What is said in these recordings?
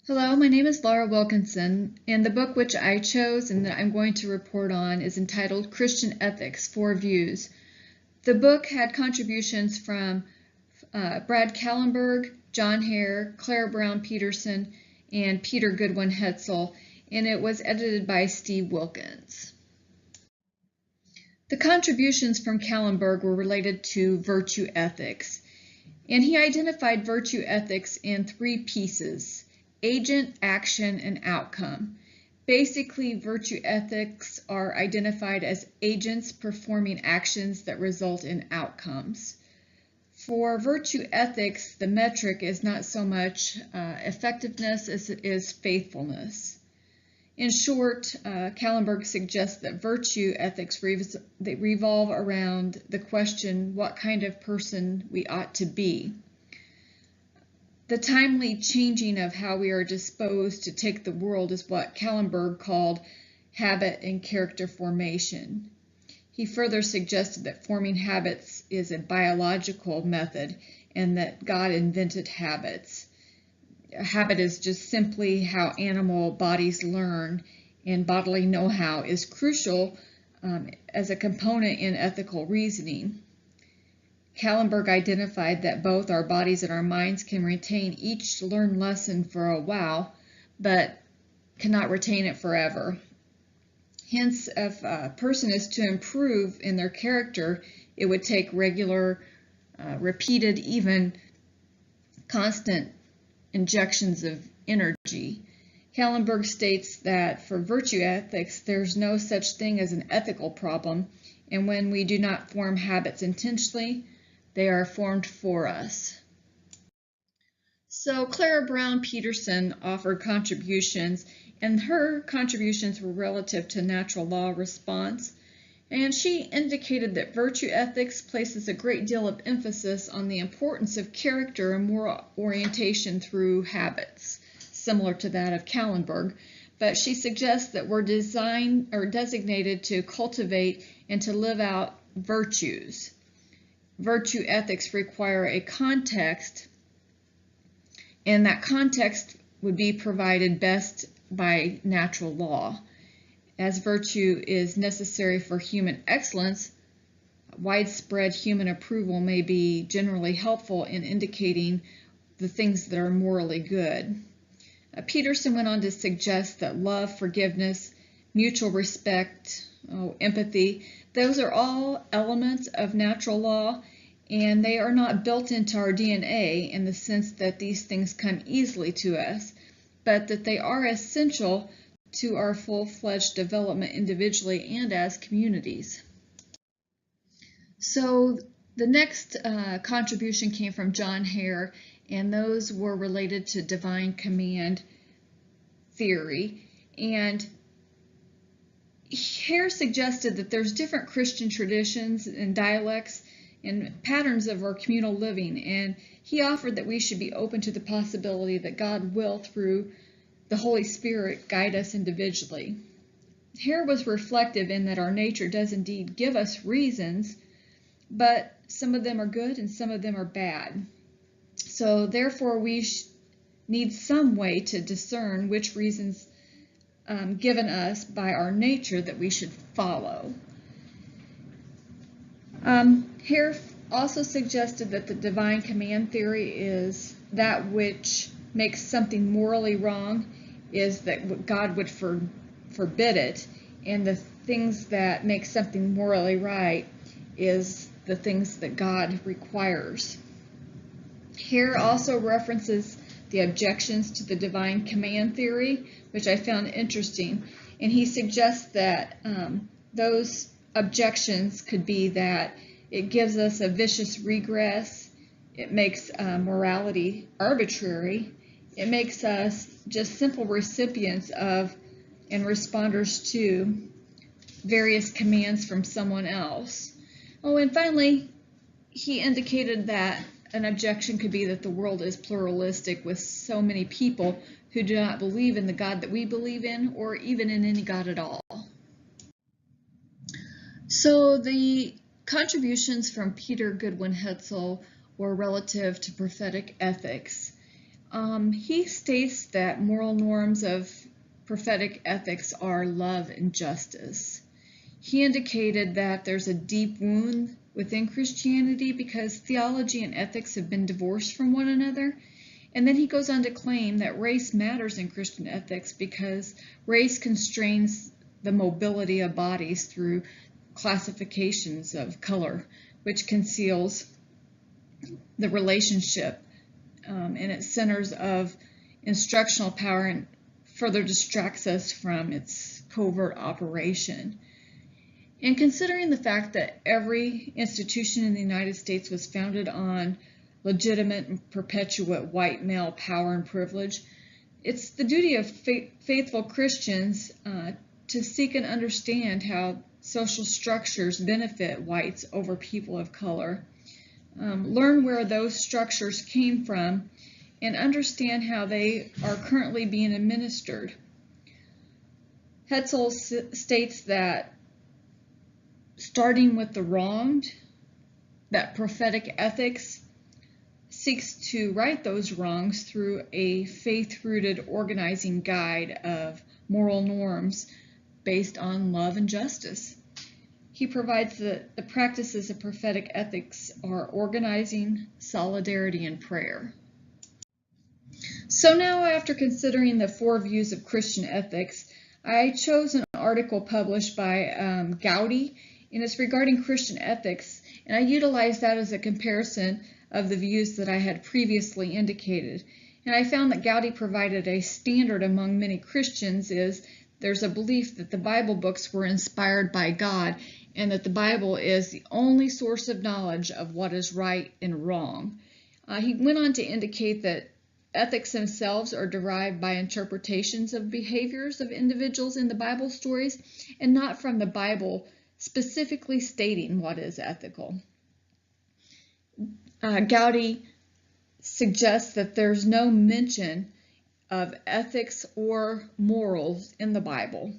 Hello, my name is Laura Wilkinson, and the book which I chose and that I'm going to report on is entitled Christian Ethics, Four Views. The book had contributions from Brad Kallenberg, John Hare, Claire Brown Peterson, and Peter Goodwin Hetzel, and it was edited by Steve Wilkins. The contributions from Kallenberg were related to virtue ethics, and he identified virtue ethics in three pieces: agent, action, and outcome. Basically, virtue ethics are identified as agents performing actions that result in outcomes. For virtue ethics, the metric is not so much effectiveness as it is faithfulness. In short, Kallenberg suggests that virtue ethics revolve around the question what kind of person we ought to be. The timely changing of how we are disposed to take the world is what Kallenberg called habit and character formation. He further suggested that forming habits is a biological method and that God invented habits. A habit is just simply how animal bodies learn, and bodily know-how is crucial as a component in ethical reasoning. Kallenberg identified that both our bodies and our minds can retain each learned lesson for a while, but cannot retain it forever. Hence, if a person is to improve in their character, it would take regular, repeated, even constant injections of energy. Kallenberg states that for virtue ethics, there's no such thing as an ethical problem, and when we do not form habits intentionally, they are formed for us. So Clara Brown Peterson offered contributions, and her contributions were relative to natural law response, and she indicated that virtue ethics places a great deal of emphasis on the importance of character and moral orientation through habits, similar to that of Kallenberg, but she suggests that we're designed or designated to cultivate and to live out virtues. Virtue ethics require a context, and that context would be provided best by natural law. As virtue is necessary for human excellence, widespread human approval may be generally helpful in indicating the things that are morally good. Peterson went on to suggest that love, forgiveness, mutual respect, empathy, those are all elements of natural law, and they are not built into our DNA in the sense that these things come easily to us, but that they are essential to our full-fledged development individually and as communities. So the next contribution came from John Hare, and those were related to divine command theory. And Hare suggested that there's different Christian traditions and dialects and patterns of our communal living, and he offered that we should be open to the possibility that God will, through the Holy Spirit, guide us individually. Hare was reflective in that our nature does indeed give us reasons, but some of them are good and some of them are bad. So therefore we need some way to discern which reasons given us by our nature that we should follow. Hare also suggested that the divine command theory is that which makes something morally wrong is that God would forbid it, and the things that make something morally right is the things that God requires. Hare also references the objections to the divine command theory, which I found interesting, and he suggests that those objections could be that it gives us a vicious regress, it makes morality arbitrary, it makes us just simple recipients of and responders to various commands from someone else. Oh, and finally, he indicated that an objection could be that the world is pluralistic with so many people who do not believe in the God that we believe in, or even in any God at all. So the contributions from Peter Goodwin Hetzel were relative to prophetic ethics. He states that moral norms of prophetic ethics are love and justice. He indicated that there's a deep wound within Christianity because theology and ethics have been divorced from one another. And then he goes on to claim that race matters in Christian ethics because race constrains the mobility of bodies through classifications of color, which conceals the relationship and its centers of instructional power and further distracts us from its covert operation. And considering the fact that every institution in the United States was founded on legitimate and perpetuate white male power and privilege, it's the duty of faithful Christians to seek and understand how social structures benefit whites over people of color. Learn where those structures came from and understand how they are currently being administered. Hetzel states that starting with the wronged, that prophetic ethics seeks to right those wrongs through a faith-rooted organizing guide of moral norms based on love and justice. He provides that the practices of prophetic ethics are organizing, solidarity, and prayer. So now, after considering the 4 views of Christian ethics, I chose an article published by Gowdy, and it's regarding Christian ethics, and I utilized that as a comparison of the views that I had previously indicated. And I found that Gowdy provided a standard among many Christians is there's a belief that the Bible books were inspired by God and that the Bible is the only source of knowledge of what is right and wrong. He went on to indicate that ethics themselves are derived by interpretations of behaviors of individuals in the Bible stories and not from the Bible specifically stating what is ethical. Gowdy suggests that there's no mention of ethics or morals in the Bible,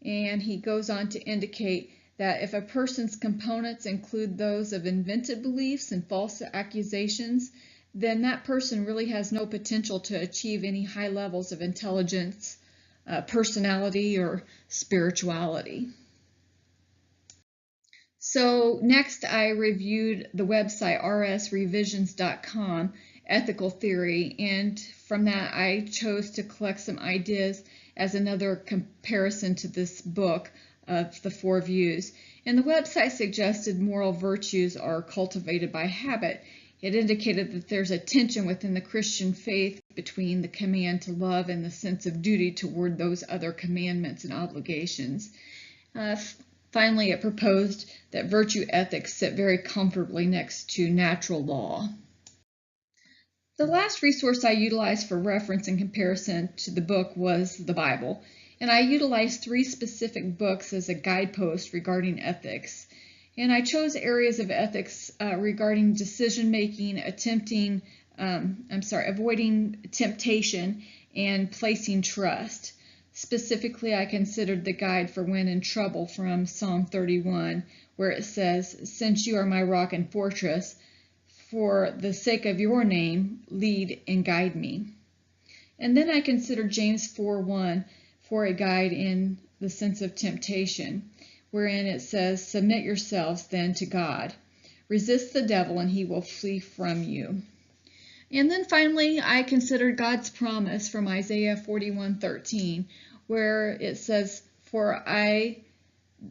and he goes on to indicate that if a person's components include those of invented beliefs and false accusations, then that person really has no potential to achieve any high levels of intelligence, personality, or spirituality. So next I reviewed the website rsrevisions.com, Ethical Theory, and from that I chose to collect some ideas as another comparison to this book of the 4 views. And the website suggested moral virtues are cultivated by habit. It indicated that there's a tension within the Christian faith between the command to love and the sense of duty toward those other commandments and obligations. Finally, it proposed that virtue ethics sit very comfortably next to natural law. The last resource I utilized for reference and comparison to the book was the Bible, and I utilized 3 specific books as a guidepost regarding ethics. And I chose areas of ethics regarding decision-making, avoiding temptation, and placing trust. Specifically, I considered the guide for when in trouble from Psalm 31, where it says, "Since you are my rock and fortress, for the sake of your name, lead and guide me." And then I considered James 4:1 for a guide in the sense of temptation, wherein it says, "Submit yourselves then to God. Resist the devil and he will flee from you." And then finally, I considered God's promise from Isaiah 41:13, where it says, "For I,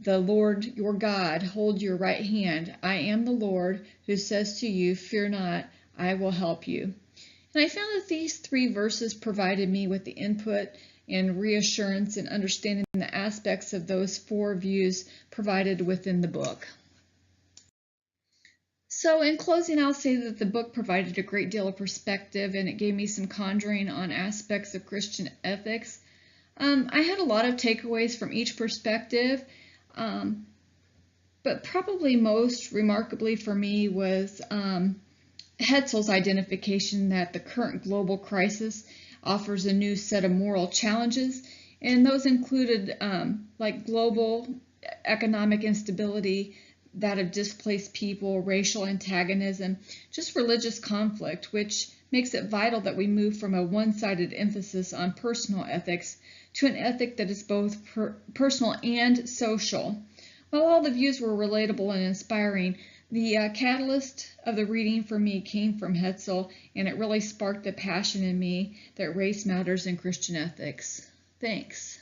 the Lord your God, hold your right hand. I am the Lord who says to you, fear not, I will help you." And I found that these 3 verses provided me with the input and reassurance in understanding the aspects of those 4 views provided within the book. So in closing, I'll say that the book provided a great deal of perspective and it gave me some conjuring on aspects of Christian ethics. I had a lot of takeaways from each perspective, but probably most remarkably for me was Hetzel's identification that the current global crisis offers a new set of moral challenges, and those included like global economic instability, that of displaced people, racial antagonism, just religious conflict, which makes it vital that we move from a one-sided emphasis on personal ethics to an ethic that is both personal and social. While all the views were relatable and inspiring, the catalyst of the reading for me came from Hetzel, and it really sparked the passion in me that race matters in Christian ethics. Thanks.